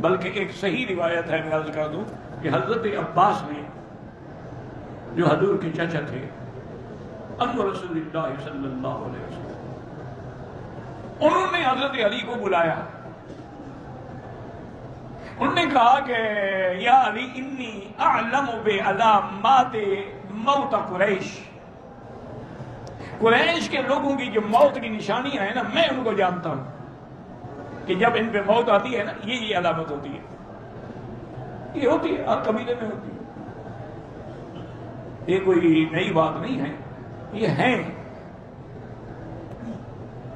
بلکہ ایک صحیح روایت ہے، میں عرض کر دوں کہ حضرت عباس نے جو حضور کے چچا تھے انور رسول اللہ صلی اللہ علیہ وسلم، انہوں نے حضرت علی کو بلایا. انہوں نے کہا کہ یا علی انی اعلم بعلامات موت قریش، قریش کے لوگوں کی جو موت کی نشانیاں ہیں نا، میں ان کو جانتا ہوں کہ جب ان پہ موت آتی ہے نا یہ علامت ہوتی ہے، یہ ہوتی ہے، ہر قبیلے میں ہوتی ہے، یہ کوئی نئی بات نہیں ہے، یہ ہیں.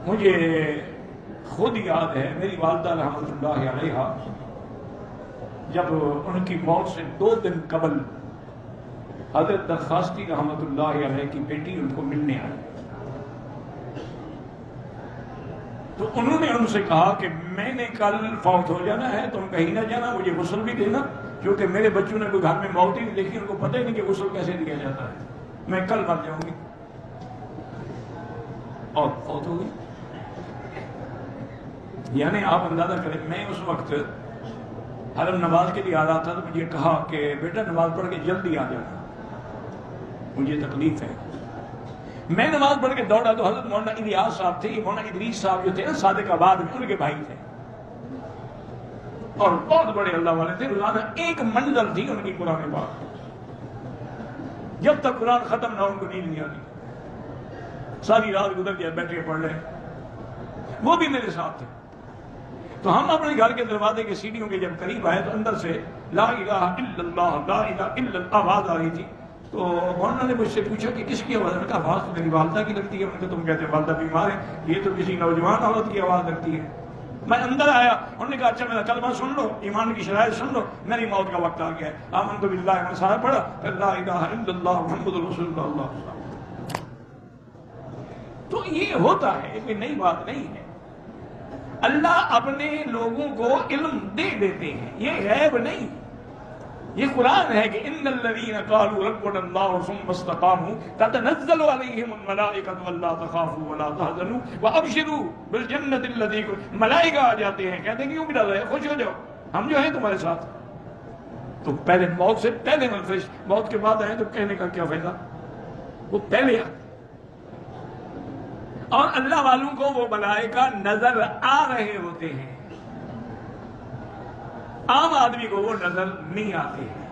مجھے خود یاد ہے میری والدہ رحمۃ اللہ علیہا جب ان کی موت سے 2 دن قبل حضرت درخواستی رحمۃ اللہ علیہ کی بیٹی ان کو ملنے آئی، تو انہوں نے ان سے کہا کہ میں نے کل فوت ہو جانا ہے، تم کہیں نہ جانا، مجھے غسل بھی دینا، کیونکہ میرے بچوں نے کوئی گھر میں موت ہی نہیں دیکھی، ان کو پتہ ہی نہیں کہ غسل کیسے دیا جاتا ہے، میں کل مر جاؤں گی. اور فوت ہو گئی. یعنی آپ اندازہ کریں، میں اس وقت حرم نماز کے لیے آ رہا تھا تو مجھے کہا کہ بیٹا نماز پڑھ کے جلدی آ جانا، مجھے تکلیف ہے. میں نماز پڑھ کے دوڑا تو حضرت مولانا الیاس صاحب تھے، مولانا ادریس صاحب جو تھے نا صادق آباد میں، ان کے بھائی تھے اور بہت بڑے اللہ والے تھے. روزانہ ایک منزل تھی ان کی قرآن پاک، جب تک قرآن ختم نہ ان کو نیند نہیں آتی، ساری رات گزر گیا بیٹھ کے پڑھ رہے. وہ بھی میرے ساتھ تھے. تو ہم اپنے گھر کے دروازے کے سیڑھیوں کے جب قریب آئے تو اندر سے لا الہ الا اللہ لا الہ الا اللہ آواز آ رہی تھی. تو مولانا نے مجھ سے پوچھا کہ کس کی آواز ہے؟ میں نے کہا آواز تو میری والدہ کی لگتی ہے. انہوں نے کہا تم کہتے ہیں والدہ بیمار ہے، یہ تو کسی نوجوان عورت کی آواز لگتی ہے. میں اندر آیا، انہوں نے کہا اچھا میرا کلمہ سن لو، ایمان کی شرائط سن لو، میری موت کا وقت آ گیا ہے. آمنت باللہ، میں نے سارا پڑھا، پھر لا الہ الا اللہ محمد رسول اللہ. تو یہ ہوتا ہے، کوئی نئی بات نہیں ہے. اللہ اپنے لوگوں کو علم دے دیتے ہیں، یہ غیب نہیں. یہ قرآن ہے کہ ان الذین قالوا ربنا اللہ ثم استقاموا تتنزل علیہم الملائکۃ الا تخافوا ولا تحزنوا وابشروا بالجنۃ التي ملائکہ آ جاتے ہیں، کہتے ہیں کیوں بھی ڈر رہے، خوش ہو جاؤ، ہم جو ہیں تمہارے ساتھ. تو پہلے موت سے پہلے فرشتے، موت کے بعد آئے تو کہنے کا کیا فائدہ، وہ پہلے آئے. اور اللہ والوں کو وہ ملائکہ نظر آ رہے ہوتے ہیں، عام آدمی کو وہ نظر نہیں آتے ہیں.